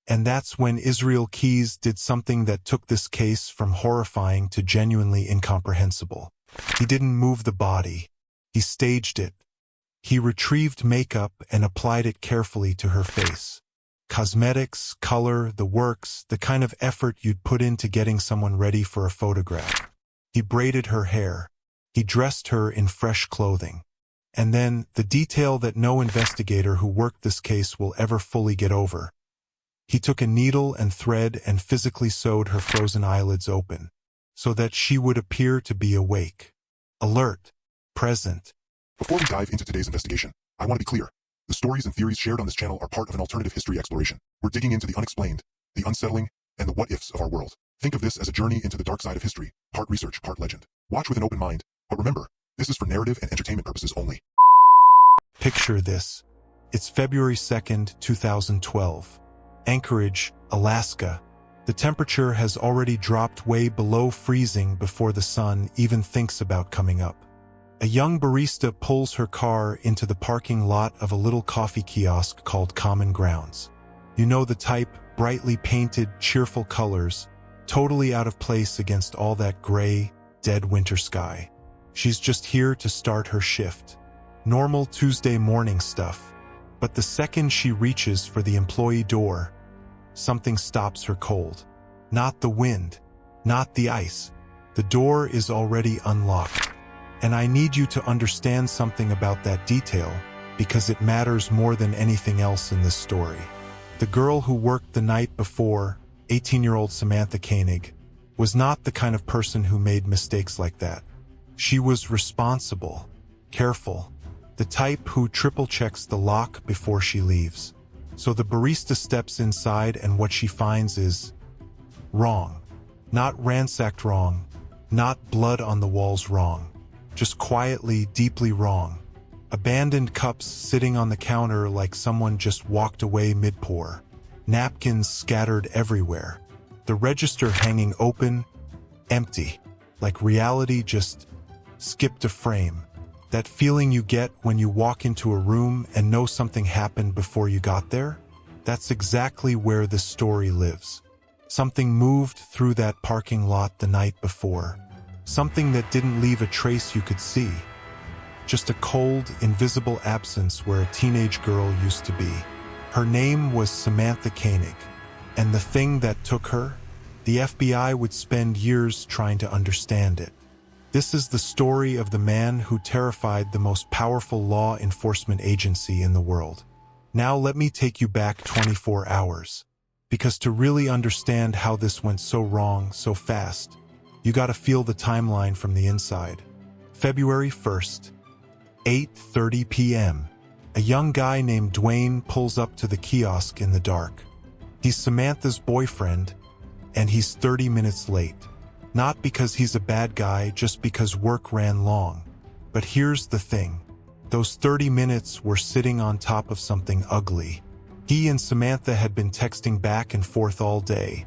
And that's when Israel Keyes did something that took this case from horrifying to genuinely incomprehensible. He didn't move the body. He staged it. He retrieved makeup and applied it carefully to her face. Cosmetics, color, the works, the kind of effort you'd put into getting someone ready for a photograph. He braided her hair. He dressed her in fresh clothing. And then, the detail that no investigator who worked this case will ever fully get over. He took a needle and thread and physically sewed her frozen eyelids open, so that she would appear to be awake, alert, present. Before we dive into today's investigation, I want to be clear. The stories and theories shared on this channel are part of an alternative history exploration. We're digging into the unexplained, the unsettling, and the what-ifs of our world. Think of this as a journey into the dark side of history, part research, part legend. Watch with an open mind, but remember, this is for narrative and entertainment purposes only. Picture this. It's February 2nd, 2012. Anchorage, Alaska. The temperature has already dropped way below freezing before the sun even thinks about coming up. A young barista pulls her car into the parking lot of a little coffee kiosk called Common Grounds. You know the type, brightly painted, cheerful colors, totally out of place against all that gray, dead winter sky. She's just here to start her shift. Normal Tuesday morning stuff. But the second she reaches for the employee door, something stops her cold. Not the wind, not the ice. The door is already unlocked. And I need you to understand something about that detail, because it matters more than anything else in this story. The girl who worked the night before, 18-year-old Samantha Koenig, was not the kind of person who made mistakes like that. She was responsible, careful, the type who triple-checks the lock before she leaves. So the barista steps inside and what she finds is wrong. Not ransacked wrong, not blood on the walls wrong. Just quietly, deeply wrong. Abandoned cups sitting on the counter like someone just walked away mid-pour. Napkins scattered everywhere. The register hanging open, empty. Like reality just skipped a frame. That feeling you get when you walk into a room and know something happened before you got there? That's exactly where this story lives. Something moved through that parking lot the night before. Something that didn't leave a trace you could see. Just a cold, invisible absence where a teenage girl used to be. Her name was Samantha Koenig. And the thing that took her? The FBI would spend years trying to understand it. This is the story of the man who terrified the most powerful law enforcement agency in the world. Now let me take you back 24 hours. Because to really understand how this went so wrong so fast, you gotta feel the timeline from the inside. February 1st, 8:30 p.m. A young guy named Dwayne pulls up to the kiosk in the dark. He's Samantha's boyfriend, and he's 30 minutes late. Not because he's a bad guy, just because work ran long. But here's the thing. Those 30 minutes were sitting on top of something ugly. He and Samantha had been texting back and forth all day,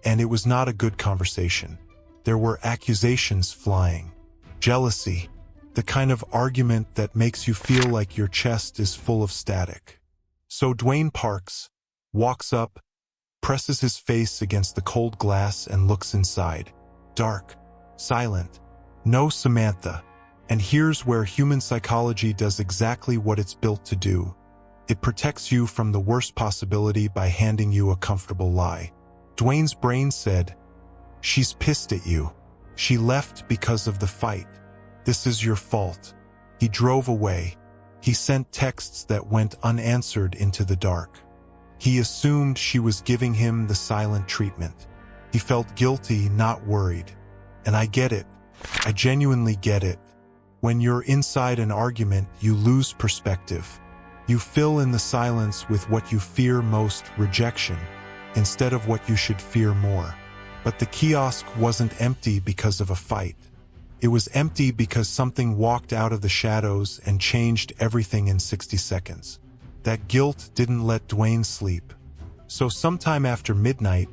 and it was not a good conversation. There were accusations flying. Jealousy. The kind of argument that makes you feel like your chest is full of static. So Dwayne Parks walks up, presses his face against the cold glass and looks inside. Dark. Silent. No Samantha. And here's where human psychology does exactly what it's built to do. It protects you from the worst possibility by handing you a comfortable lie. Dwayne's brain said, "She's pissed at you. She left because of the fight. This is your fault." He drove away. He sent texts that went unanswered into the dark. He assumed she was giving him the silent treatment. He felt guilty, not worried. And I get it. I genuinely get it. When you're inside an argument, you lose perspective. You fill in the silence with what you fear most, rejection, instead of what you should fear more. But the kiosk wasn't empty because of a fight. It was empty because something walked out of the shadows and changed everything in 60 seconds. That guilt didn't let Dwayne sleep. So sometime after midnight,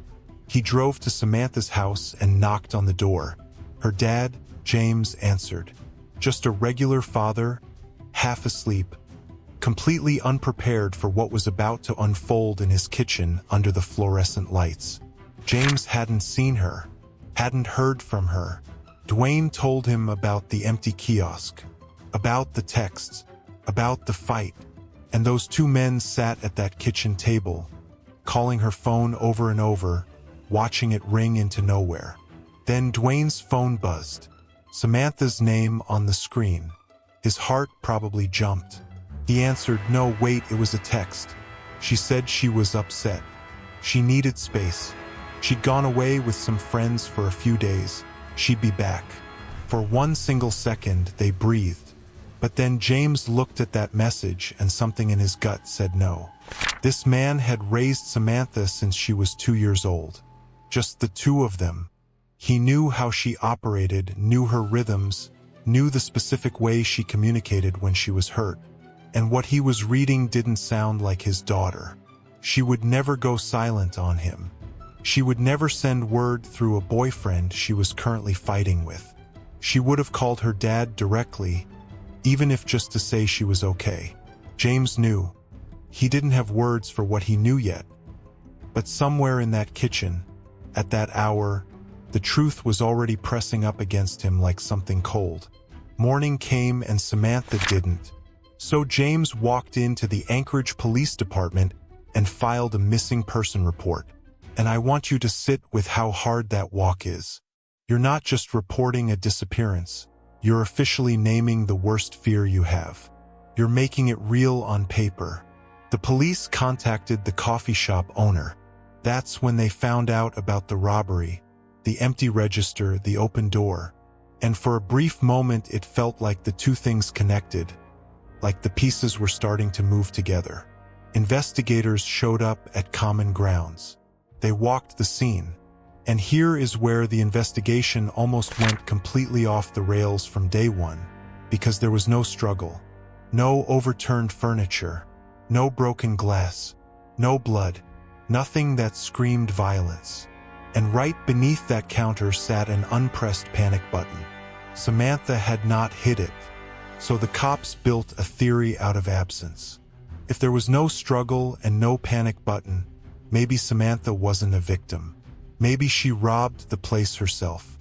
he drove to Samantha's house and knocked on the door. Her dad, James, answered. Just a regular father, half asleep, completely unprepared for what was about to unfold in his kitchen under the fluorescent lights. James hadn't seen her, hadn't heard from her. Dwayne told him about the empty kiosk, about the texts, about the fight, and those two men sat at that kitchen table, calling her phone over and over, watching it ring into nowhere. Then Dwayne's phone buzzed. Samantha's name on the screen. His heart probably jumped. He answered, "No, wait, it was a text." She said she was upset. She needed space. She'd gone away with some friends for a few days. She'd be back. For one single second, they breathed. But then James looked at that message and something in his gut said no. This man had raised Samantha since she was 2 years old. Just the two of them. He knew how she operated, knew her rhythms, knew the specific way she communicated when she was hurt. And what he was reading didn't sound like his daughter. She would never go silent on him. She would never send word through a boyfriend she was currently fighting with. She would have called her dad directly, even if just to say she was okay. James knew. He didn't have words for what he knew yet. But somewhere in that kitchen, at that hour, the truth was already pressing up against him like something cold. Morning came and Samantha didn't. So James walked into the Anchorage Police Department and filed a missing person report. And I want you to sit with how hard that walk is. You're not just reporting a disappearance. You're officially naming the worst fear you have. You're making it real on paper. The police contacted the coffee shop owner. That's when they found out about the robbery, the empty register, the open door. And for a brief moment it felt like the two things connected, like the pieces were starting to move together. Investigators showed up at common grounds. They walked the scene. And here is where the investigation almost went completely off the rails from day one, because there was no struggle, no overturned furniture, no broken glass, no blood, nothing that screamed violence. And right beneath that counter sat an unpressed panic button. Samantha had not hid it. So the cops built a theory out of absence. If there was no struggle and no panic button, maybe Samantha wasn't a victim. Maybe she robbed the place herself.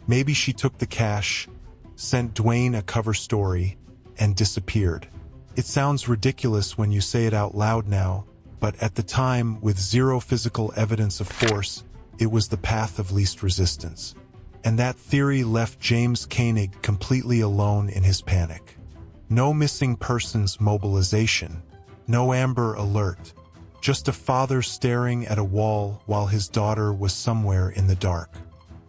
Maybe she took the cash, sent Dwayne a cover story, and disappeared. It sounds ridiculous when you say it out loud now, but at the time, with zero physical evidence of force, it was the path of least resistance. And that theory left James Koenig completely alone in his panic. No missing persons mobilization, no Amber Alert, just a father staring at a wall while his daughter was somewhere in the dark.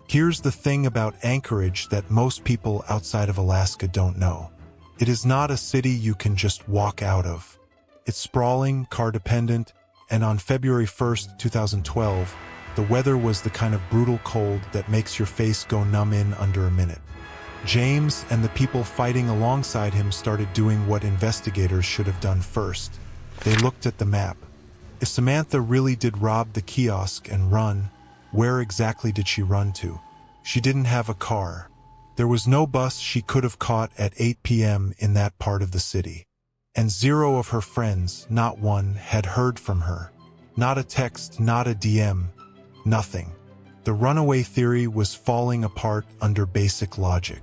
Here's the thing about Anchorage that most people outside of Alaska don't know. It is not a city you can just walk out of. It's sprawling, car-dependent, and on February 1st, 2012, the weather was the kind of brutal cold that makes your face go numb in under a minute. James and the people fighting alongside him started doing what investigators should have done first. They looked at the map. If Samantha really did rob the kiosk and run, where exactly did she run to? She didn't have a car. There was no bus she could have caught at 8 p.m. in that part of the city. And zero of her friends, not one, had heard from her. Not a text, not a DM, nothing. The runaway theory was falling apart under basic logic.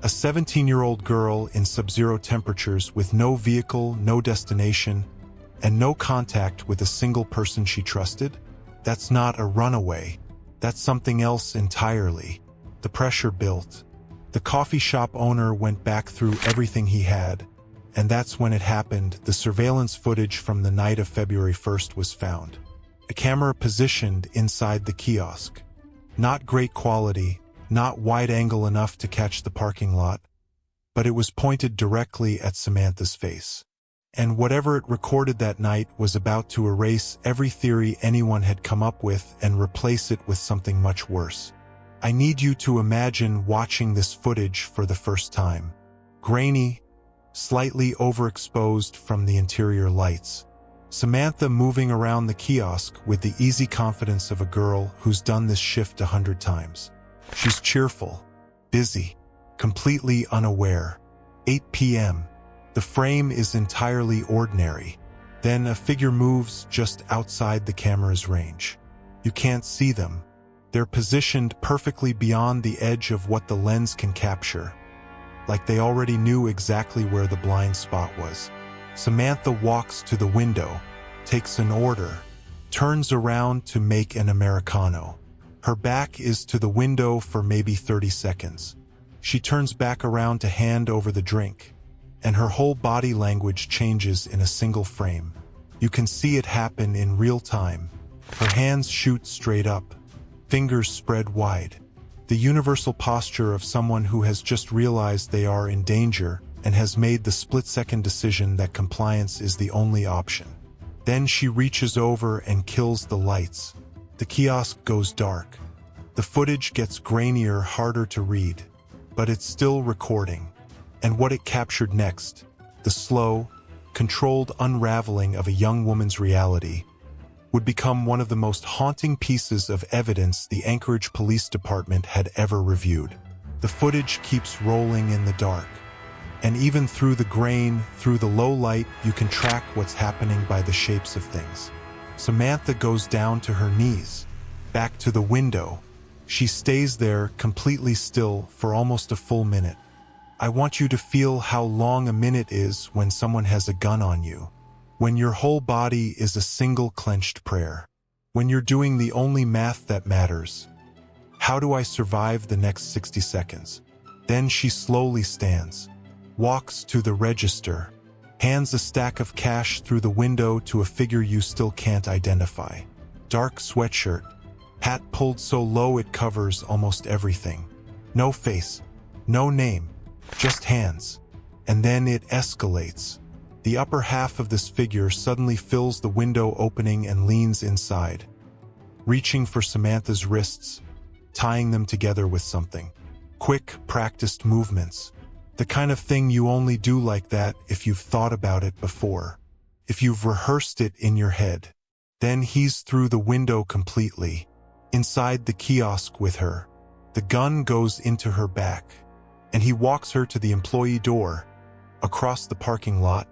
A 17-year-old girl in sub-zero temperatures with no vehicle, no destination, and no contact with a single person she trusted? That's not a runaway. That's something else entirely. The pressure built. The coffee shop owner went back through everything he had, and that's when it happened. The surveillance footage from the night of February 1st was found. A camera positioned inside the kiosk. Not great quality, not wide angle enough to catch the parking lot, but it was pointed directly at Samantha's face. And whatever it recorded that night was about to erase every theory anyone had come up with and replace it with something much worse. I need you to imagine watching this footage for the first time. Grainy, slightly overexposed from the interior lights. Samantha moving around the kiosk with the easy confidence of a girl who's done this shift 100 times. She's cheerful, busy, completely unaware. 8 p.m. The The frame is entirely ordinary. Then a figure moves just outside the camera's range. You can't see them. They're positioned perfectly beyond the edge of what the lens can capture, like they already knew exactly where the blind spot was. Samantha walks to the window, takes an order, turns around to make an Americano. Her back is to the window for maybe 30 seconds. She turns back around to hand over the drink, and her whole body language changes in a single frame. You can see it happen in real time. Her hands shoot straight up, fingers spread wide. The universal posture of someone who has just realized they are in danger and has made the split-second decision that compliance is the only option. Then she reaches over and kills the lights. The kiosk goes dark. The footage gets grainier, harder to read, but it's still recording. And what it captured next, the slow, controlled unraveling of a young woman's reality, would become one of the most haunting pieces of evidence the Anchorage Police Department had ever reviewed. The footage keeps rolling in the dark, and even through the grain, through the low light, you can track what's happening by the shapes of things. Samantha goes down to her knees, back to the window. She stays there completely still for almost a full minute. I want you to feel how long a minute is when someone has a gun on you. When your whole body is a single clenched prayer. When you're doing the only math that matters. How do I survive the next 60 seconds? Then she slowly stands, walks to the register, hands a stack of cash through the window to a figure you still can't identify. Dark sweatshirt, hat pulled so low it covers almost everything. No face, no name, just hands. And then it escalates. The upper half of this figure suddenly fills the window opening and leans inside, reaching for Samantha's wrists, tying them together with something. Quick, practiced movements. The kind of thing you only do like that if you've thought about it before, if you've rehearsed it in your head. Then he's through the window completely, inside the kiosk with her. The gun goes into her back, and he walks her to the employee door, across the parking lot,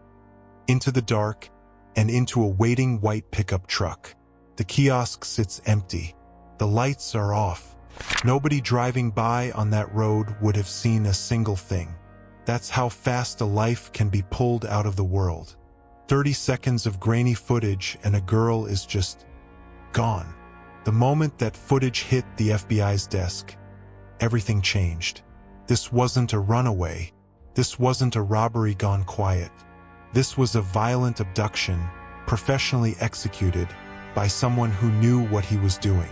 into the dark, and into a waiting white pickup truck. The kiosk sits empty. The lights are off. Nobody driving by on that road would have seen a single thing. That's how fast a life can be pulled out of the world. 30 seconds of grainy footage and a girl is just gone. The moment that footage hit the FBI's desk, everything changed. This wasn't a runaway. This wasn't a robbery gone quiet. This was a violent abduction, professionally executed by someone who knew what he was doing.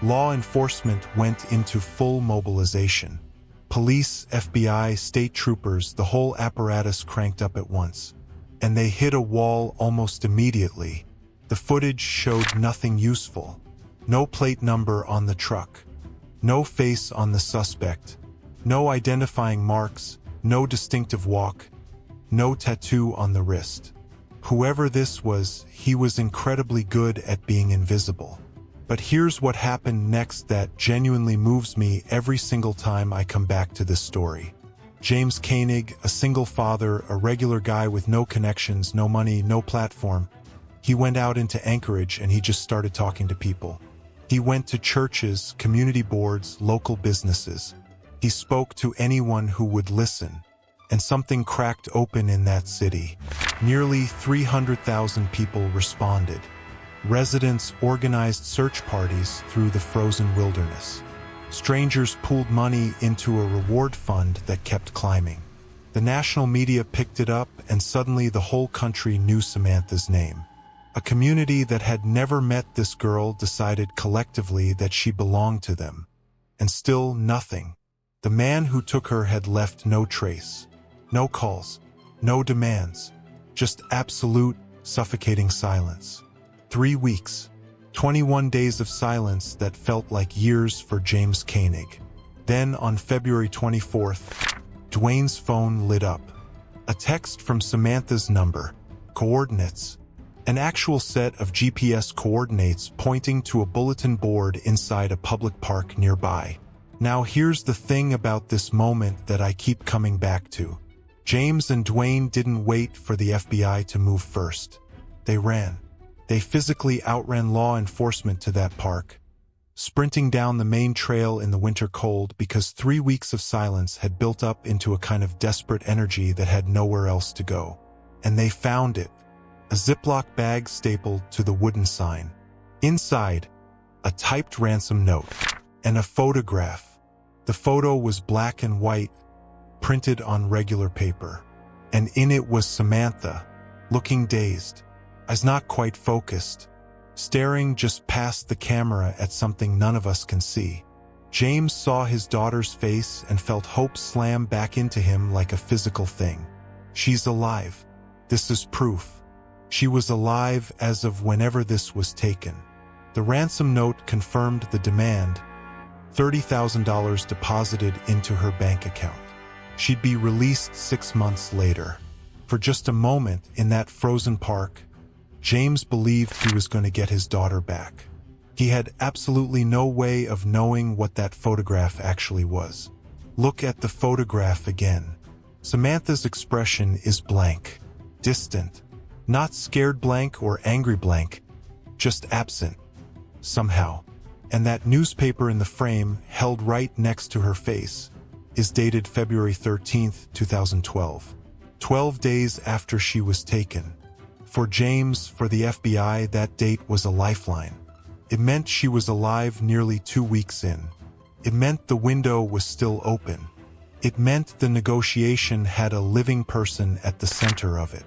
Law enforcement went into full mobilization. Police, FBI, state troopers, the whole apparatus cranked up at once. And they hit a wall almost immediately. The footage showed nothing useful. No plate number on the truck. No face on the suspect. No identifying marks. No distinctive walk. No tattoo on the wrist. Whoever this was, he was incredibly good at being invisible. But here's what happened next that genuinely moves me every single time I come back to this story. James Koenig, a single father, a regular guy with no connections, no money, no platform. He went out into Anchorage and he just started talking to people. He went to churches, community boards, local businesses. He spoke to anyone who would listen. And something cracked open in that city. Nearly 300,000 people responded. Residents organized search parties through the frozen wilderness. Strangers pooled money into a reward fund that kept climbing. The national media picked it up, and suddenly the whole country knew Samantha's name. A community that had never met this girl decided collectively that she belonged to them. And still nothing. The man who took her had left no trace. No calls, no demands, just absolute, suffocating silence. 3 weeks, 21 days of silence that felt like years for James Koenig. Then on February 24th, Dwayne's phone lit up. A text from Samantha's number, coordinates, an actual set of GPS coordinates pointing to a bulletin board inside a public park nearby. Now here's the thing about this moment that I keep coming back to. James and Dwayne didn't wait for the FBI to move first. They ran. They physically outran law enforcement to that park, sprinting down the main trail in the winter cold because 3 weeks of silence had built up into a kind of desperate energy that had nowhere else to go. And they found it. A Ziploc bag stapled to the wooden sign. Inside, a typed ransom note and a photograph. The photo was black and white, printed on regular paper. And in it was Samantha, looking dazed, eyes not quite focused, staring just past the camera at something none of us can see. James saw his daughter's face and felt hope slam back into him like a physical thing. She's alive. This is proof. She was alive as of whenever this was taken. The ransom note confirmed the demand, $30,000 deposited into her bank account. She'd be released 6 months later. For just a moment in that frozen park, James believed he was going to get his daughter back. He had absolutely no way of knowing what that photograph actually was. Look at the photograph again. Samantha's expression is blank, distant, not scared blank or angry blank, just absent, somehow. And that newspaper in the frame, held right next to her face, is dated February 13th, 2012. 12 days after she was taken. For James, for the FBI, that date was a lifeline. It meant she was alive nearly 2 weeks in. It meant the window was still open. It meant the negotiation had a living person at the center of it.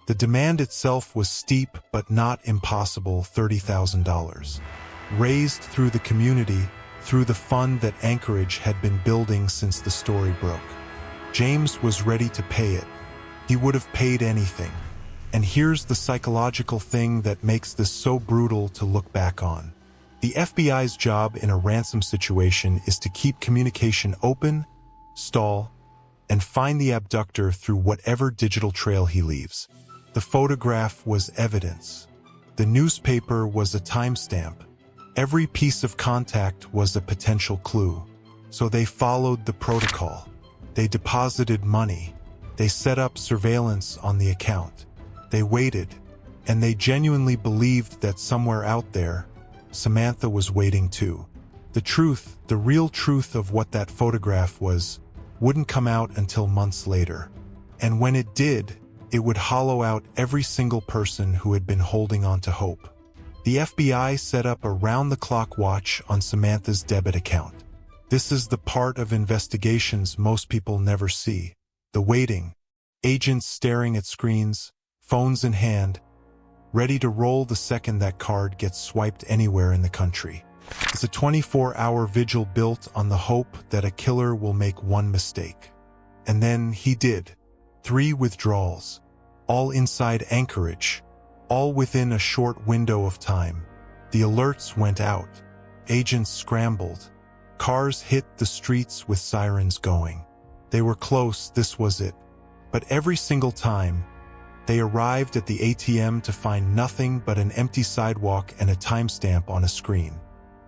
The demand itself was steep but not impossible, $30,000. Raised through the community, through the fund that Anchorage had been building since the story broke. James was ready to pay it. He would have paid anything. And here's the psychological thing that makes this so brutal to look back on. The FBI's job in a ransom situation is to keep communication open, stall, and find the abductor through whatever digital trail he leaves. The photograph was evidence. The newspaper was a timestamp. Every piece of contact was a potential clue. So they followed the protocol. They deposited money. They set up surveillance on the account. They waited, and they genuinely believed that somewhere out there, Samantha was waiting too. The truth, the real truth of what that photograph was, wouldn't come out until months later. And when it did, it would hollow out every single person who had been holding on to hope. The FBI set up a round-the-clock watch on Samantha's debit account. This is the part of investigations most people never see. The waiting, agents staring at screens, phones in hand, ready to roll the second that card gets swiped anywhere in the country. It's a 24-hour vigil built on the hope that a killer will make one mistake. And then he did. 3 withdrawals, all inside Anchorage, all within a short window of time. The alerts went out. Agents scrambled. Cars hit the streets with sirens going. They were close, this was it. But every single time, they arrived at the ATM to find nothing but an empty sidewalk and a timestamp on a screen.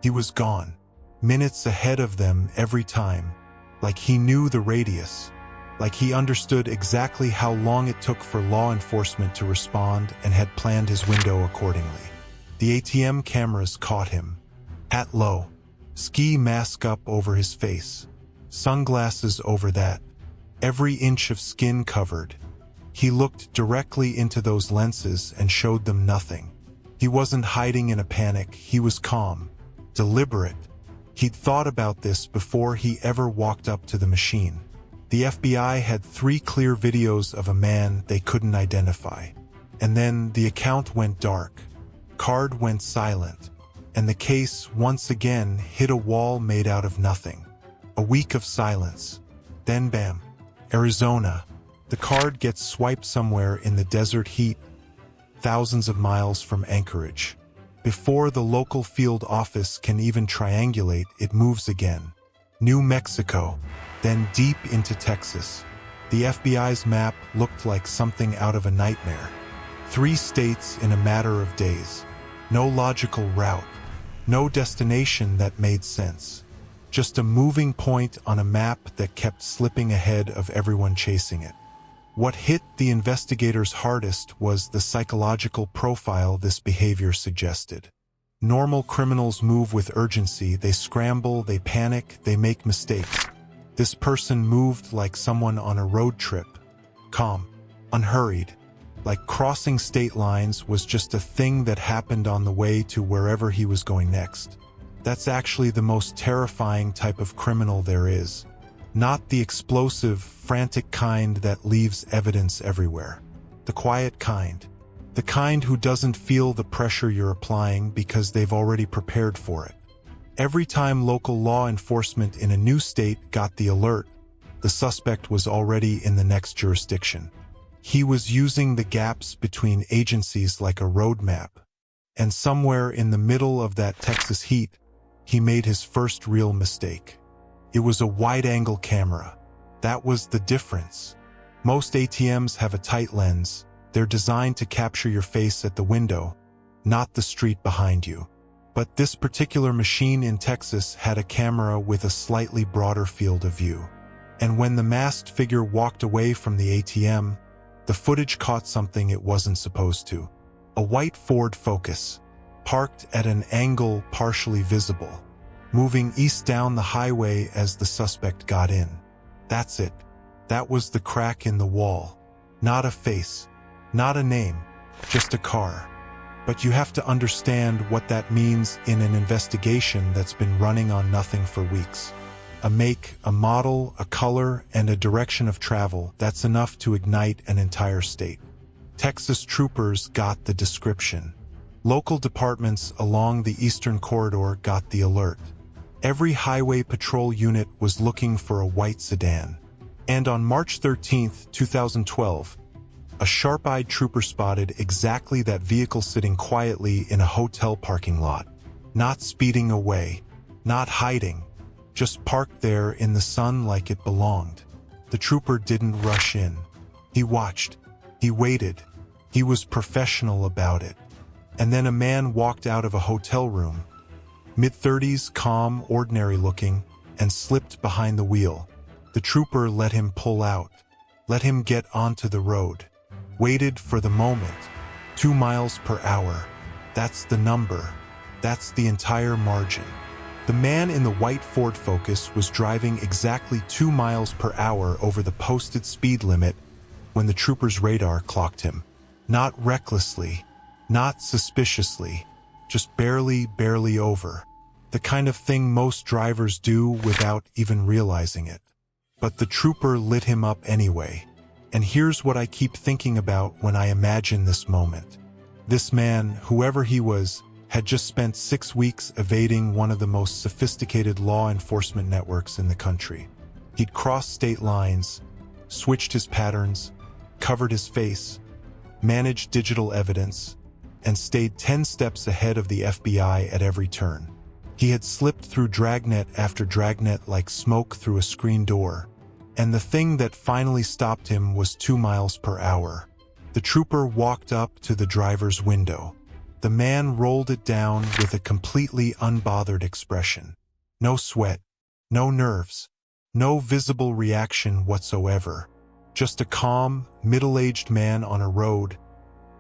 He was gone, minutes ahead of them every time, like he knew the radius, like he understood exactly how long it took for law enforcement to respond and had planned his window accordingly. The ATM cameras caught him, hat low, ski mask up over his face, sunglasses over that, every inch of skin covered. He looked directly into those lenses and showed them nothing. He wasn't hiding in a panic, he was calm, deliberate. He'd thought about this before he ever walked up to the machine. The FBI had 3 clear videos of a man they couldn't identify. And then the account went dark. Card went silent. And the case once again hit a wall made out of nothing. A week of silence. Then bam, Arizona. The card gets swiped somewhere in the desert heat, thousands of miles from Anchorage. Before the local field office can even triangulate, it moves again. New Mexico, then deep into Texas. The FBI's map looked like something out of a nightmare. 3 states in a matter of days. No logical route. No destination that made sense. Just a moving point on a map that kept slipping ahead of everyone chasing it. What hit the investigators hardest was the psychological profile this behavior suggested. Normal criminals move with urgency, they scramble, they panic, they make mistakes. This person moved like someone on a road trip, calm, unhurried, like crossing state lines was just a thing that happened on the way to wherever he was going next. That's actually the most terrifying type of criminal there is. Not the explosive, frantic kind that leaves evidence everywhere. The quiet kind. The kind who doesn't feel the pressure you're applying because they've already prepared for it. Every time local law enforcement in a new state got the alert, the suspect was already in the next jurisdiction. He was using the gaps between agencies like a roadmap. And somewhere in the middle of that Texas heat, he made his first real mistake. It was a wide-angle camera. That was the difference. Most ATMs have a tight lens. They're designed to capture your face at the window, not the street behind you. But this particular machine in Texas had a camera with a slightly broader field of view. And when the masked figure walked away from the ATM, the footage caught something it wasn't supposed to. A white Ford Focus, parked at an angle partially visible, moving east down the highway as the suspect got in. That's it. That was the crack in the wall. Not a face, not a name, just a car. But you have to understand what that means in an investigation that's been running on nothing for weeks. A make, a model, a color, and a direction of travel, that's enough to ignite an entire state. Texas troopers got the description. Local departments along the eastern corridor got the alert. Every highway patrol unit was looking for a white sedan. And on March 13, 2012, a sharp-eyed trooper spotted exactly that vehicle sitting quietly in a hotel parking lot. Not speeding away, not hiding, just parked there in the sun like it belonged. The trooper didn't rush in. He watched. He waited. He was professional about it. And then a man walked out of a hotel room, mid-30s, calm, ordinary-looking, and slipped behind the wheel. The trooper let him pull out, let him get onto the road, waited for the moment. 2 miles per hour. That's the number. That's the entire margin. The man in the white Ford Focus was driving exactly 2 miles per hour over the posted speed limit when the trooper's radar clocked him. Not recklessly, not suspiciously, just barely over. The kind of thing most drivers do without even realizing it. But the trooper lit him up anyway. And here's what I keep thinking about when I imagine this moment. This man, whoever he was, had just spent 6 weeks evading one of the most sophisticated law enforcement networks in the country. He'd crossed state lines, switched his patterns, covered his face, managed digital evidence, and stayed 10 steps ahead of the FBI at every turn. He had slipped through dragnet after dragnet like smoke through a screen door, and the thing that finally stopped him was 2 miles per hour. The trooper walked up to the driver's window. The man rolled it down with a completely unbothered expression. No sweat, no nerves, no visible reaction whatsoever. Just a calm, middle-aged man on a road,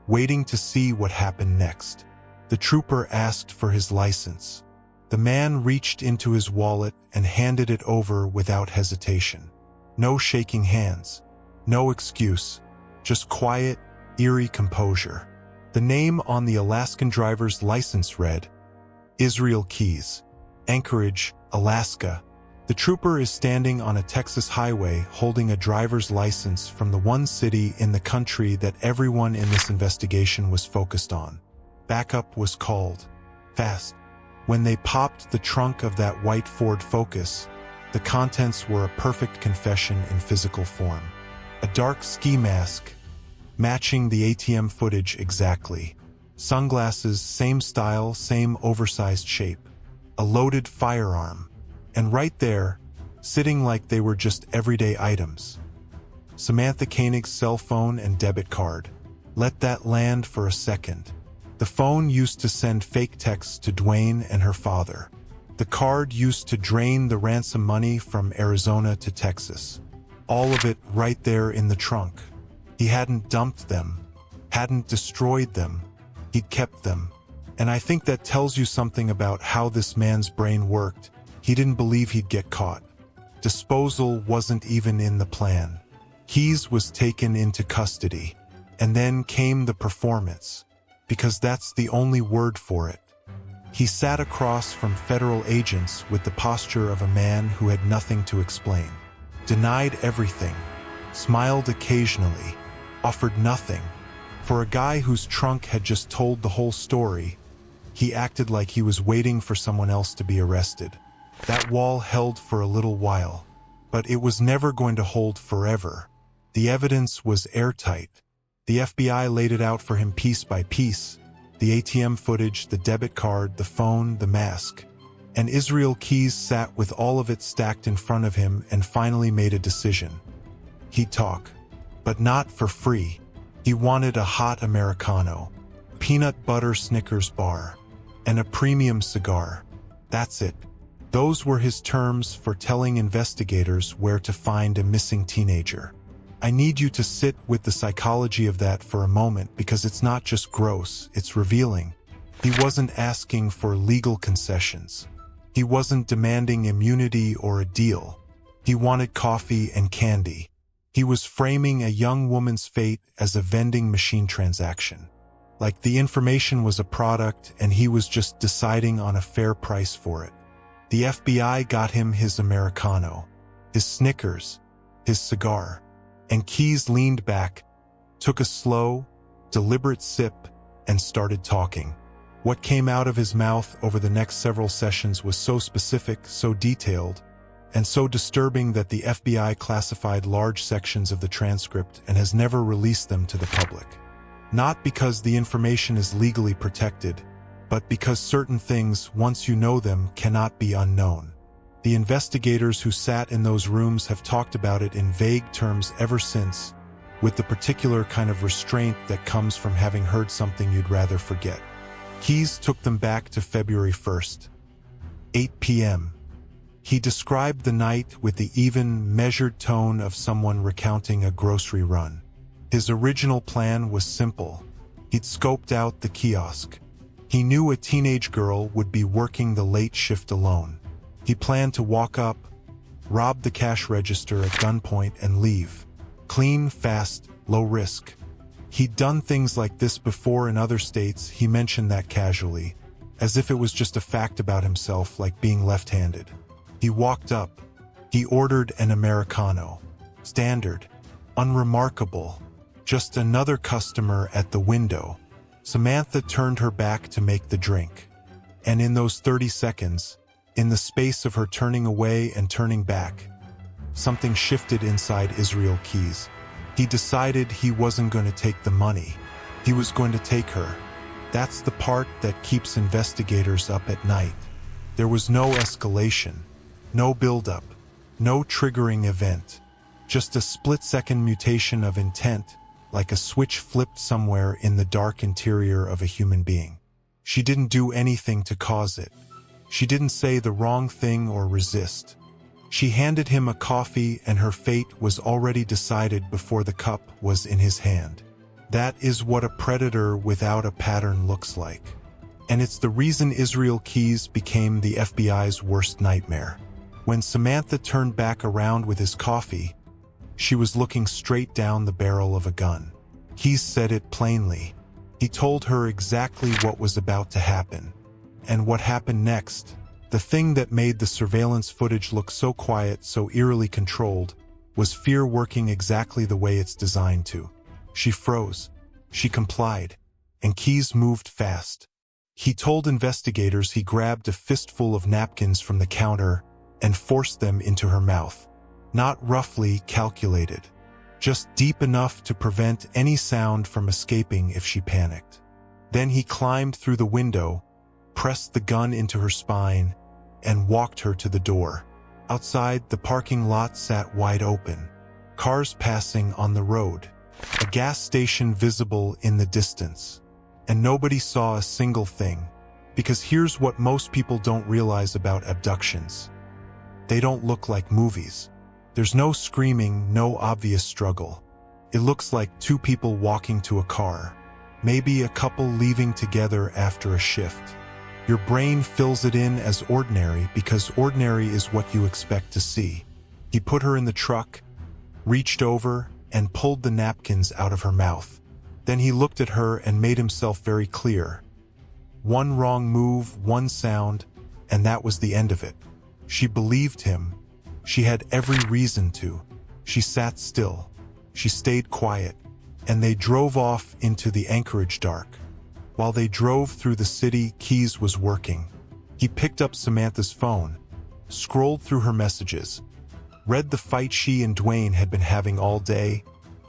waiting to see what happened next. The trooper asked for his license. The man reached into his wallet and handed it over without hesitation. No shaking hands, no excuse, just quiet, eerie composure. The name on the Alaskan driver's license read, Israel Keys, Anchorage, Alaska. The trooper is standing on a Texas highway holding a driver's license from the one city in the country that everyone in this investigation was focused on. Backup was called. Fast. When they popped the trunk of that white Ford Focus, the contents were a perfect confession in physical form. A dark ski mask, matching the ATM footage exactly. Sunglasses, same style, same oversized shape. A loaded firearm. And right there, sitting like they were just everyday items. Samantha Koenig's cell phone and debit card. Let that land for a second. The phone used to send fake texts to Dwayne and her father. The card used to drain the ransom money from Arizona to Texas. All of it right there in the trunk. He hadn't dumped them, hadn't destroyed them, he'd kept them. And I think that tells you something about how this man's brain worked. He didn't believe he'd get caught. Disposal wasn't even in the plan. Keyes was taken into custody. And then came the performance, because that's the only word for it. He sat across from federal agents with the posture of a man who had nothing to explain, denied everything, smiled occasionally, offered nothing. For a guy whose trunk had just told the whole story, he acted like he was waiting for someone else to be arrested. That wall held for a little while, but it was never going to hold forever. The evidence was airtight. The FBI laid it out for him piece by piece. The ATM footage, the debit card, the phone, the mask. And Israel Keyes sat with all of it stacked in front of him and finally made a decision. He'd talk, but not for free. He wanted a hot Americano, peanut butter Snickers bar, and a premium cigar. That's it. Those were his terms for telling investigators where to find a missing teenager. I need you to sit with the psychology of that for a moment, because it's not just gross, it's revealing. He wasn't asking for legal concessions. He wasn't demanding immunity or a deal. He wanted coffee and candy. He was framing a young woman's fate as a vending machine transaction. Like the information was a product and he was just deciding on a fair price for it. The FBI got him his Americano, his Snickers, his cigar. And Keyes leaned back, took a slow, deliberate sip, and started talking. What came out of his mouth over the next several sessions was so specific, so detailed, and so disturbing that the FBI classified large sections of the transcript and has never released them to the public. Not because the information is legally protected, but because certain things, once you know them, cannot be unknown. The investigators who sat in those rooms have talked about it in vague terms ever since, with the particular kind of restraint that comes from having heard something you'd rather forget. Keyes took them back to February 1st, 8 p.m. He described the night with the even, measured tone of someone recounting a grocery run. His original plan was simple. He'd scoped out the kiosk. He knew a teenage girl would be working the late shift alone. He planned to walk up, rob the cash register at gunpoint and leave. Clean, fast, low risk. He'd done things like this before in other states. He mentioned that casually, as if it was just a fact about himself, like being left-handed. He walked up. He ordered an Americano. Standard. Unremarkable. Just another customer at the window. Samantha turned her back to make the drink. And in those 30 seconds, in the space of her turning away and turning back, something shifted inside Israel Keyes. He decided he wasn't going to take the money. He was going to take her. That's the part that keeps investigators up at night. There was no escalation, no buildup, no triggering event. Just a split-second mutation of intent, like a switch flipped somewhere in the dark interior of a human being. She didn't do anything to cause it. She didn't say the wrong thing or resist. She handed him a coffee and her fate was already decided before the cup was in his hand. That is what a predator without a pattern looks like. And it's the reason Israel Keyes became the FBI's worst nightmare. When Samantha turned back around with his coffee, she was looking straight down the barrel of a gun. Keyes said it plainly. He told her exactly what was about to happen. And what happened next, the thing that made the surveillance footage look so quiet, so eerily controlled, was fear working exactly the way it's designed to. She froze. She complied. And Keyes moved fast. He told investigators he grabbed a fistful of napkins from the counter and forced them into her mouth. Not roughly calculated. Just deep enough to prevent any sound from escaping if she panicked. Then he climbed through the window, pressed the gun into her spine, and walked her to the door. Outside, the parking lot sat wide open. Cars passing on the road. A gas station visible in the distance. And nobody saw a single thing. Because here's what most people don't realize about abductions. They don't look like movies. There's no screaming, no obvious struggle. It looks like two people walking to a car. Maybe a couple leaving together after a shift. Your brain fills it in as ordinary because ordinary is what you expect to see. He put her in the truck, reached over, and pulled the napkins out of her mouth. Then he looked at her and made himself very clear. One wrong move, one sound, and that was the end of it. She believed him. She had every reason to. She sat still. She stayed quiet, and they drove off into the Anchorage dark. While they drove through the city, Keys was working. He picked up Samantha's phone, scrolled through her messages, read the fight she and Dwayne had been having all day,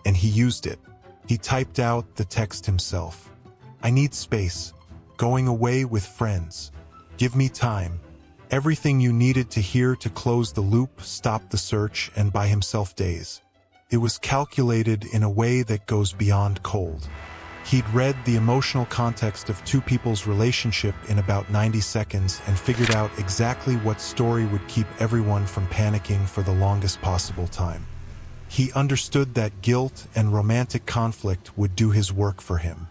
and he used it. He typed out the text himself. "I need space. Going away with friends. Give me time. Everything you needed to hear to close the loop, stop the search, and buy himself days." It was calculated in a way that goes beyond cold. He'd read the emotional context of two people's relationship in about 90 seconds and figured out exactly what story would keep everyone from panicking for the longest possible time. He understood that guilt and romantic conflict would do his work for him.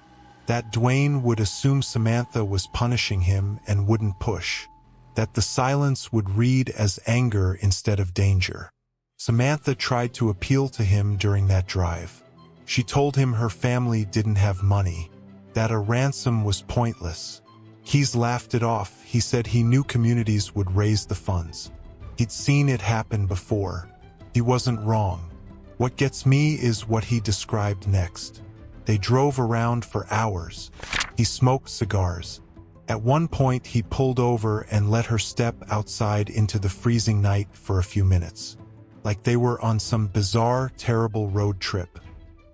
That Dwayne would assume Samantha was punishing him and wouldn't push. That the silence would read as anger instead of danger. Samantha tried to appeal to him during that drive. She told him her family didn't have money, that a ransom was pointless. Keys laughed it off. He said he knew communities would raise the funds. He'd seen it happen before. He wasn't wrong. What gets me is what he described next. They drove around for hours. He smoked cigars. At one point, he pulled over and let her step outside into the freezing night for a few minutes. Like they were on some bizarre, terrible road trip.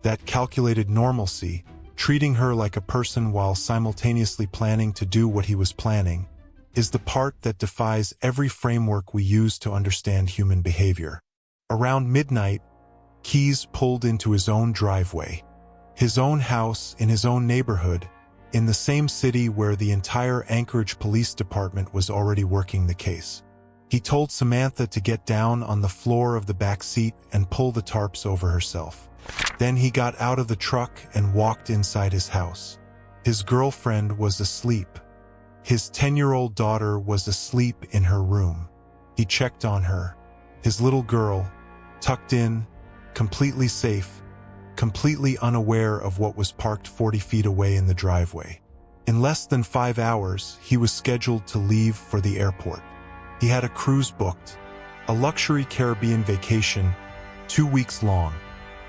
That calculated normalcy, treating her like a person while simultaneously planning to do what he was planning, is the part that defies every framework we use to understand human behavior. Around midnight, Keys pulled into his own driveway. His own house in his own neighborhood, in the same city where the entire Anchorage Police Department was already working the case. He told Samantha to get down on the floor of the back seat and pull the tarps over herself. Then he got out of the truck and walked inside his house. His girlfriend was asleep. His 10-year-old daughter was asleep in her room. He checked on her. His little girl, tucked in, completely safe, completely unaware of what was parked 40 feet away in the driveway. In less than 5 hours, he was scheduled to leave for the airport. He had a cruise booked, a luxury Caribbean vacation, 2 weeks long,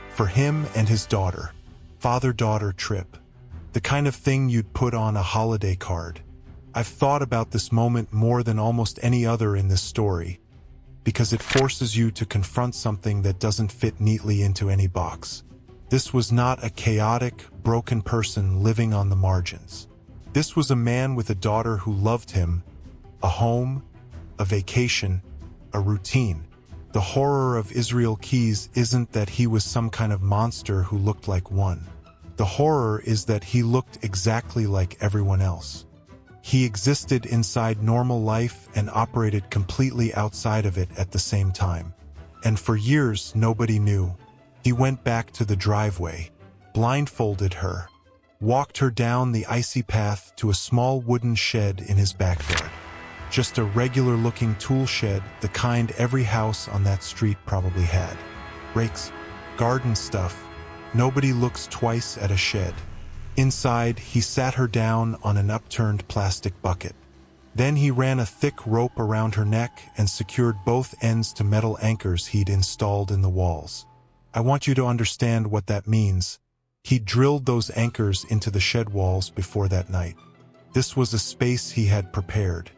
for him and his daughter, father-daughter trip, the kind of thing you'd put on a holiday card. I've thought about this moment more than almost any other in this story, because it forces you to confront something that doesn't fit neatly into any box. This was not a chaotic, broken person living on the margins. This was a man with a daughter who loved him, a home, a vacation, a routine. The horror of Israel Keys isn't that he was some kind of monster who looked like one. The horror is that he looked exactly like everyone else. He existed inside normal life and operated completely outside of it at the same time. And for years, nobody knew. He went back to the driveway, blindfolded her, walked her down the icy path to a small wooden shed in his backyard. Just a regular-looking tool shed, the kind every house on that street probably had. Rakes, garden stuff. Nobody looks twice at a shed. Inside, he sat her down on an upturned plastic bucket. Then he ran a thick rope around her neck and secured both ends to metal anchors he'd installed in the walls. I want you to understand what that means. He drilled those anchors into the shed walls before that night. This was a space he had prepared.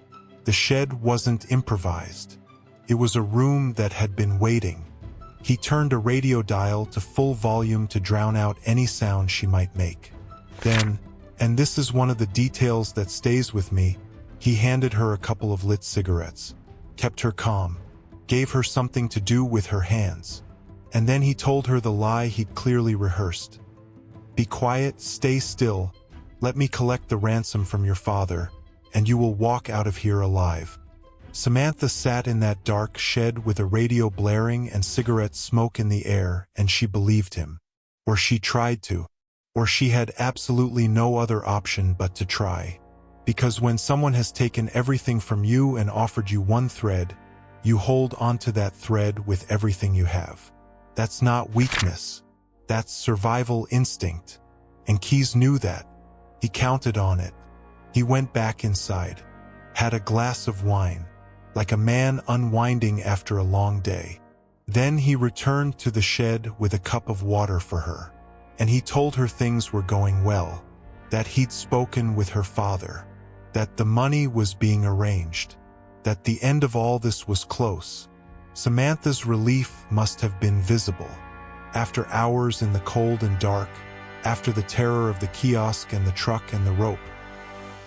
The shed wasn't improvised. It was a room that had been waiting. He turned a radio dial to full volume to drown out any sound she might make. Then, and this is one of the details that stays with me, he handed her a couple of lit cigarettes, kept her calm, gave her something to do with her hands. And then he told her the lie he'd clearly rehearsed. Be quiet, stay still, let me collect the ransom from your father, and you will walk out of here alive. Samantha sat in that dark shed with a radio blaring and cigarette smoke in the air, and she believed him. or she tried to, or she had absolutely no other option but to try. Because when someone has taken everything from you and offered you one thread, you hold onto that thread with everything you have. That's not weakness. That's survival instinct. And Keyes knew that. He counted on it. He went back inside, had a glass of wine, like a man unwinding after a long day. Then he returned to the shed with a cup of water for her. And he told her things were going well, that he'd spoken with her father, that the money was being arranged, that the end of all this was close. Samantha's relief must have been visible. After hours in the cold and dark, after the terror of the kiosk and the truck and the rope,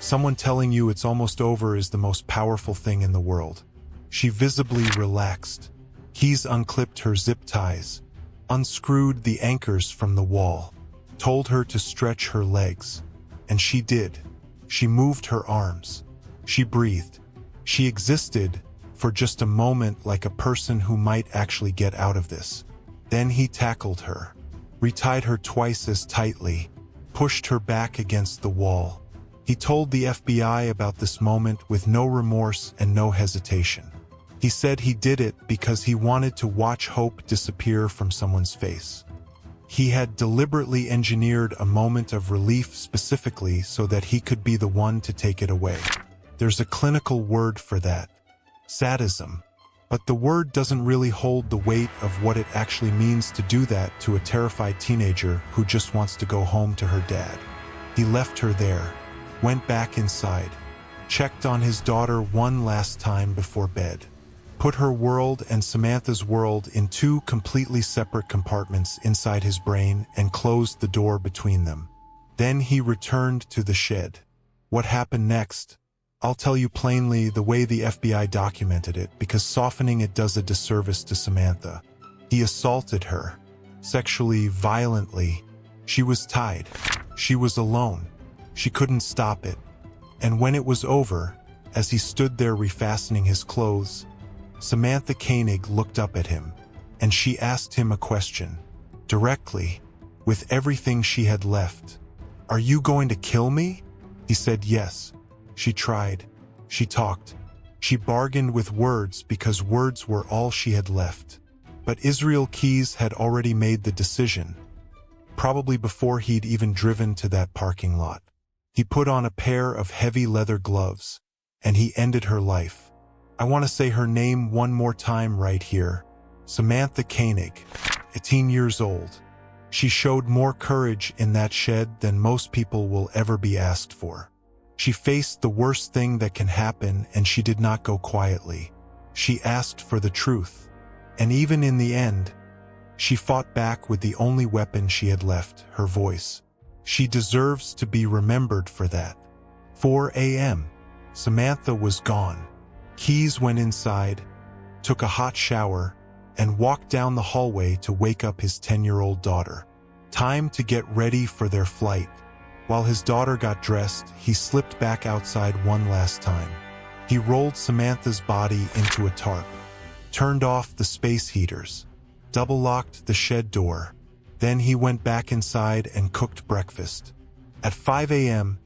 someone telling you it's almost over is the most powerful thing in the world. She visibly relaxed. Keyes unclipped her zip ties, unscrewed the anchors from the wall, told her to stretch her legs. And she did. She moved her arms. She breathed. She existed for just a moment like a person who might actually get out of this. Then he tackled her, retied her twice as tightly, pushed her back against the wall. He told the FBI about this moment with no remorse and no hesitation. He said he did it because he wanted to watch hope disappear from someone's face. He had deliberately engineered a moment of relief specifically so that he could be the one to take it away. There's a clinical word for that: sadism. But the word doesn't really hold the weight of what it actually means to do that to a terrified teenager who just wants to go home to her dad. He left her there, went back inside, checked on his daughter one last time before bed, put her world and Samantha's world in two completely separate compartments inside his brain and closed the door between them. Then he returned to the shed. What happened next? I'll tell you plainly the way the FBI documented it, because softening it does a disservice to Samantha. He assaulted her, sexually, violently. She was tied. She was alone. She couldn't stop it. And when it was over, as he stood there refastening his clothes, Samantha Koenig looked up at him, and she asked him a question, directly, with everything she had left. "Are you going to kill me?" He said yes. She tried. She talked. She bargained with words because words were all she had left. But Israel Keyes had already made the decision, probably before he'd even driven to that parking lot. He put on a pair of heavy leather gloves, and he ended her life. I want to say her name one more time right here. Samantha Koenig, 18 years old. She showed more courage in that shed than most people will ever be asked for. She faced the worst thing that can happen, and she did not go quietly. She asked for the truth. And even in the end, she fought back with the only weapon she had left, her voice. She deserves to be remembered for that. 4 a.m. Samantha was gone. Keyes went inside, took a hot shower, and walked down the hallway to wake up his 10-year-old daughter. Time to get ready for their flight. While his daughter got dressed, he slipped back outside one last time. He rolled Samantha's body into a tarp, turned off the space heaters, double-locked the shed door. Then he went back inside and cooked breakfast. At 5 a.m.,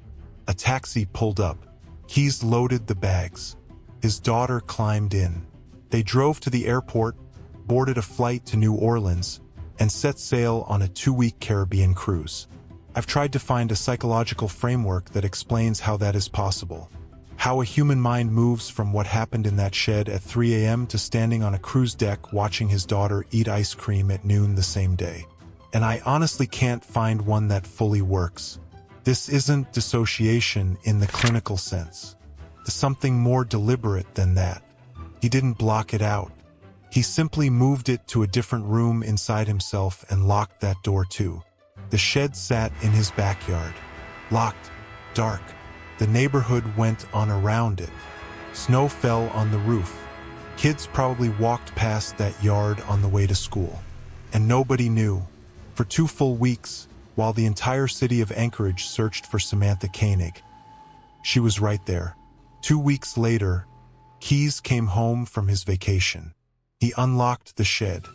a taxi pulled up. Keyes loaded the bags. His daughter climbed in. They drove to the airport, boarded a flight to New Orleans, and set sail on a 2-week Caribbean cruise. I've tried to find a psychological framework that explains how that is possible. How a human mind moves from what happened in that shed at 3 a.m. to standing on a cruise deck watching his daughter eat ice cream at noon the same day. And I honestly can't find one that fully works. This isn't dissociation in the clinical sense. It's something more deliberate than that. He didn't block it out. He simply moved it to a different room inside himself and locked that door too. The shed sat in his backyard. Locked. Dark. The neighborhood went on around it. Snow fell on the roof. Kids probably walked past that yard on the way to school. And nobody knew. For 2 full weeks, while the entire city of Anchorage searched for Samantha Koenig, she was right there. 2 weeks later, Keyes came home from his vacation. He unlocked the shed.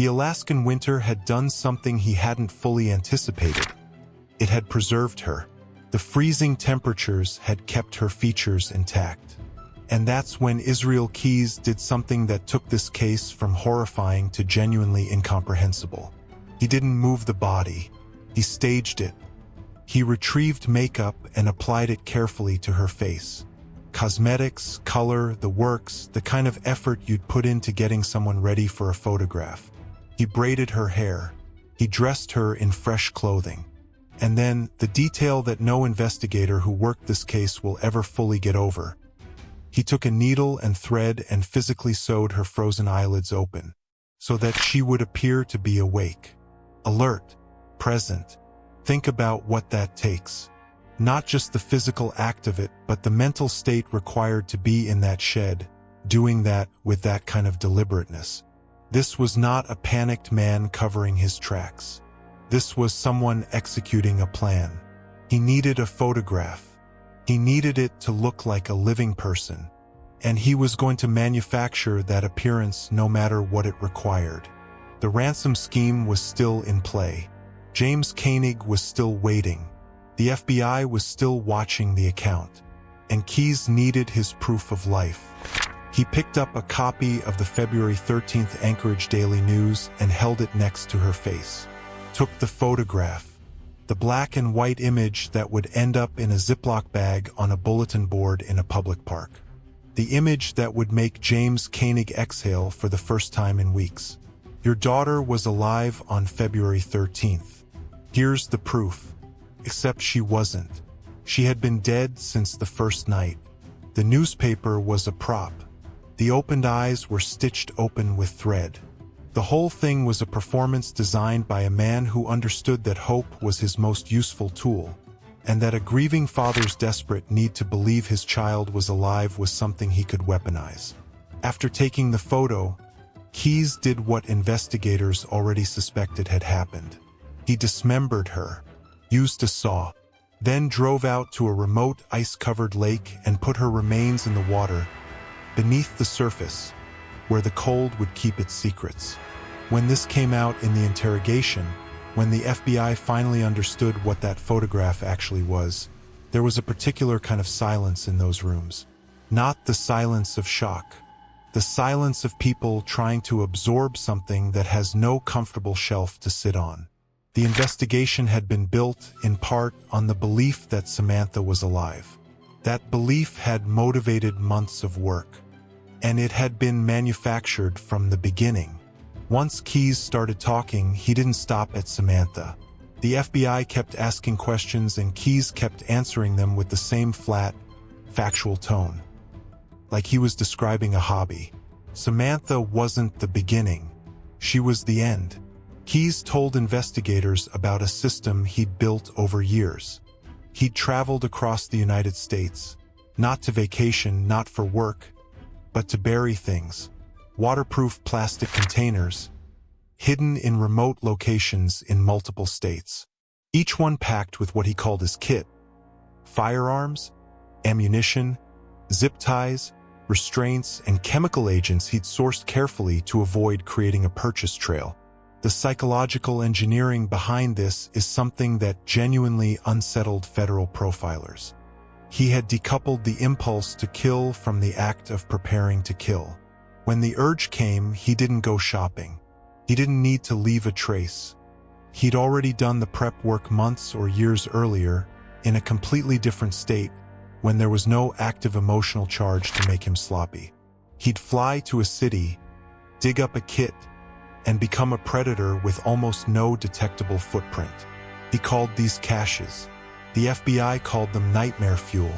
The Alaskan winter had done something he hadn't fully anticipated. It had preserved her. The freezing temperatures had kept her features intact. And that's when Israel Keyes did something that took this case from horrifying to genuinely incomprehensible. He didn't move the body. He staged it. He retrieved makeup and applied it carefully to her face. Cosmetics, color, the works, the kind of effort you'd put into getting someone ready for a photograph. He braided her hair. He dressed her in fresh clothing. And then, the detail that no investigator who worked this case will ever fully get over. He took a needle and thread and physically sewed her frozen eyelids open, so that she would appear to be awake, alert, present. Think about what that takes. Not just the physical act of it, but the mental state required to be in that shed, doing that with that kind of deliberateness. This was not a panicked man covering his tracks. This was someone executing a plan. He needed a photograph. He needed it to look like a living person. And he was going to manufacture that appearance no matter what it required. The ransom scheme was still in play. James Koenig was still waiting. The FBI was still watching the account. And Keyes needed his proof of life. He picked up a copy of the February 13th Anchorage Daily News and held it next to her face. Took the photograph. The black and white image that would end up in a Ziploc bag on a bulletin board in a public park. The image that would make James Koenig exhale for the first time in weeks. Your daughter was alive on February 13th. Here's the proof. Except she wasn't. She had been dead since the first night. The newspaper was a prop. The opened eyes were stitched open with thread. The whole thing was a performance designed by a man who understood that hope was his most useful tool, and that a grieving father's desperate need to believe his child was alive was something he could weaponize. After taking the photo, Keyes did what investigators already suspected had happened. He dismembered her, used a saw, then drove out to a remote ice-covered lake and put her remains in the water, beneath the surface, where the cold would keep its secrets. When this came out in the interrogation, when the FBI finally understood what that photograph actually was, there was a particular kind of silence in those rooms. Not the silence of shock. The silence of people trying to absorb something that has no comfortable shelf to sit on. The investigation had been built, in part, on the belief that Samantha was alive. That belief had motivated months of work. And it had been manufactured from the beginning. Once Keyes started talking, he didn't stop at Samantha. The FBI kept asking questions and Keyes kept answering them with the same flat, factual tone. Like he was describing a hobby. Samantha wasn't the beginning. She was the end. Keyes told investigators about a system he'd built over years. He'd traveled across the United States, not to vacation, not for work, but to bury things. Waterproof plastic containers, hidden in remote locations in multiple states. Each one packed with what he called his kit. Firearms, ammunition, zip ties, restraints, and chemical agents he'd sourced carefully to avoid creating a purchase trail. The psychological engineering behind this is something that genuinely unsettled federal profilers. He had decoupled the impulse to kill from the act of preparing to kill. When the urge came, he didn't go shopping. He didn't need to leave a trace. He'd already done the prep work months or years earlier, in a completely different state, when there was no active emotional charge to make him sloppy. He'd fly to a city, dig up a kit, and become a predator with almost no detectable footprint. He called these caches. The FBI called them nightmare fuel,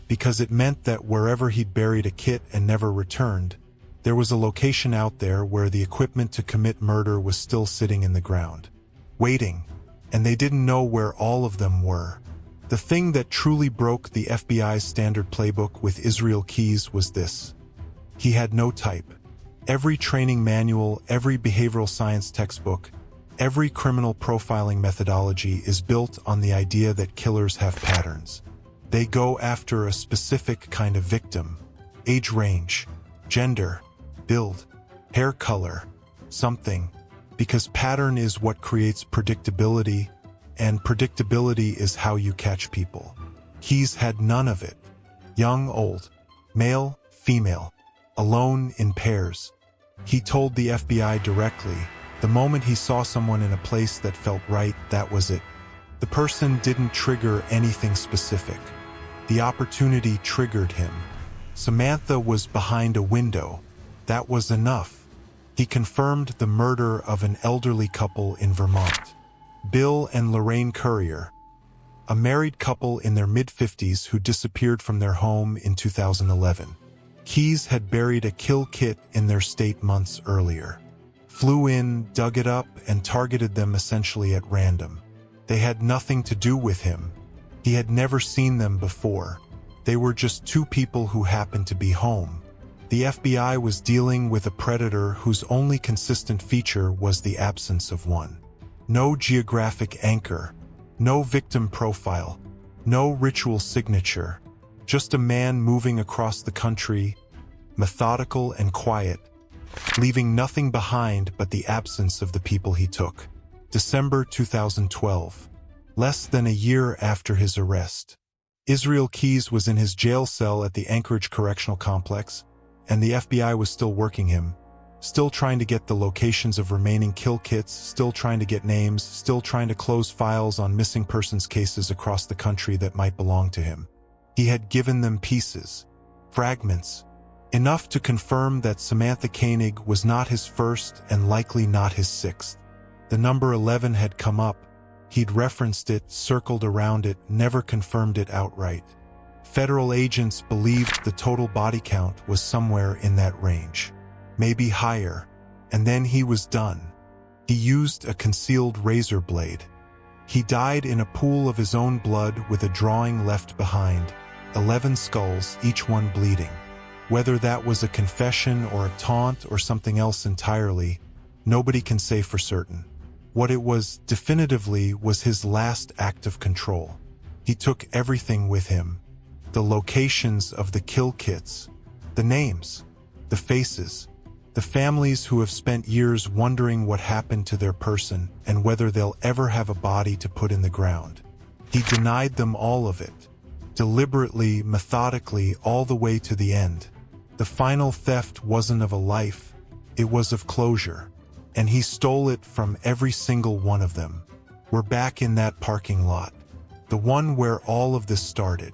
because it meant that wherever he'd buried a kit and never returned, there was a location out there where the equipment to commit murder was still sitting in the ground, waiting, and they didn't know where all of them were. The thing that truly broke the FBI's standard playbook with Israel Keyes was this. He had no type. Every training manual, every behavioral science textbook, every criminal profiling methodology is built on the idea that killers have patterns. They go after a specific kind of victim. Age range, gender, build, hair color, something. Because pattern is what creates predictability, and predictability is how you catch people. Keyes had none of it. Young, old, male, female, alone, in pairs. He told the FBI directly, the moment he saw someone in a place that felt right, that was it. The person didn't trigger anything specific. The opportunity triggered him. Samantha was behind a window. That was enough. He confirmed the murder of an elderly couple in Vermont. Bill and Lorraine Currier, a married couple in their mid-50s who disappeared from their home in 2011. Keyes had buried a kill kit in their state months earlier. Flew in, dug it up, and targeted them essentially at random. They had nothing to do with him. He had never seen them before. They were just two people who happened to be home. The FBI was dealing with a predator whose only consistent feature was the absence of one. No geographic anchor, no victim profile, no ritual signature, just a man moving across the country, methodical and quiet, leaving nothing behind but the absence of the people he took. December 2012. Less than a year after his arrest. Israel Keyes was in his jail cell at the Anchorage Correctional Complex, and the FBI was still working him, still trying to get the locations of remaining kill kits, still trying to get names, still trying to close files on missing persons cases across the country that might belong to him. He had given them pieces, fragments, enough to confirm that Samantha Koenig was not his first and likely not his sixth. The number 11 had come up. He'd referenced it, circled around it, never confirmed it outright. Federal agents believed the total body count was somewhere in that range, maybe higher, and then he was done. He used a concealed razor blade. He died in a pool of his own blood with a drawing left behind, 11 skulls, each one bleeding. Whether that was a confession or a taunt or something else entirely, nobody can say for certain. What it was definitively was his last act of control. He took everything with him. The locations of the kill kits, the names, the faces, the families who have spent years wondering what happened to their person and whether they'll ever have a body to put in the ground. He denied them all of it, deliberately, methodically, all the way to the end. The final theft wasn't of a life, it was of closure. And he stole it from every single one of them. We're back in that parking lot, the one where all of this started.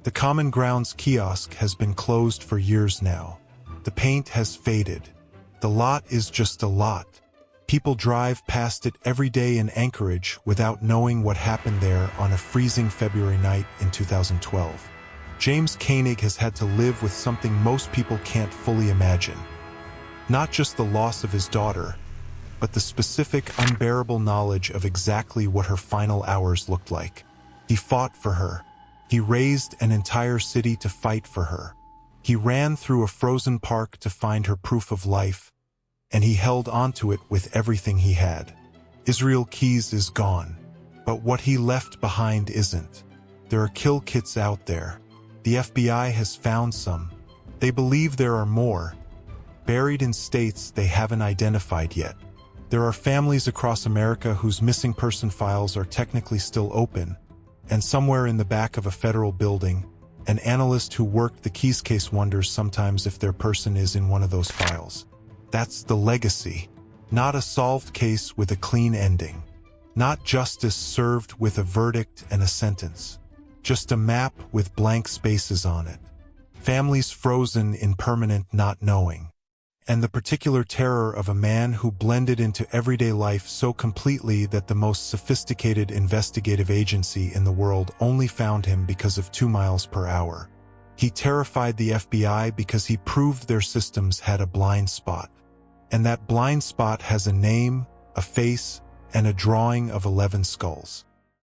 The Common Grounds kiosk has been closed for years now. The paint has faded. The lot is just a lot. People drive past it every day in Anchorage without knowing what happened there on a freezing February night in 2012. James Koenig has had to live with something most people can't fully imagine. Not just the loss of his daughter, but the specific, unbearable knowledge of exactly what her final hours looked like. He fought for her. He raised an entire city to fight for her. He ran through a frozen park to find her proof of life, and he held onto it with everything he had. Israel Keyes is gone, but what he left behind isn't. There are kill kits out there. The FBI has found some. They believe there are more, buried in states they haven't identified yet. There are families across America whose missing person files are technically still open, and somewhere in the back of a federal building, an analyst who worked the Keyes case wonders sometimes if their person is in one of those files. That's the legacy. Not a solved case with a clean ending. Not justice served with a verdict and a sentence. Just a map with blank spaces on it. Families frozen in permanent not knowing. And the particular terror of a man who blended into everyday life so completely that the most sophisticated investigative agency in the world only found him because of 2 miles per hour. He terrified the FBI because he proved their systems had a blind spot. And that blind spot has a name, a face, and a drawing of 11 skulls.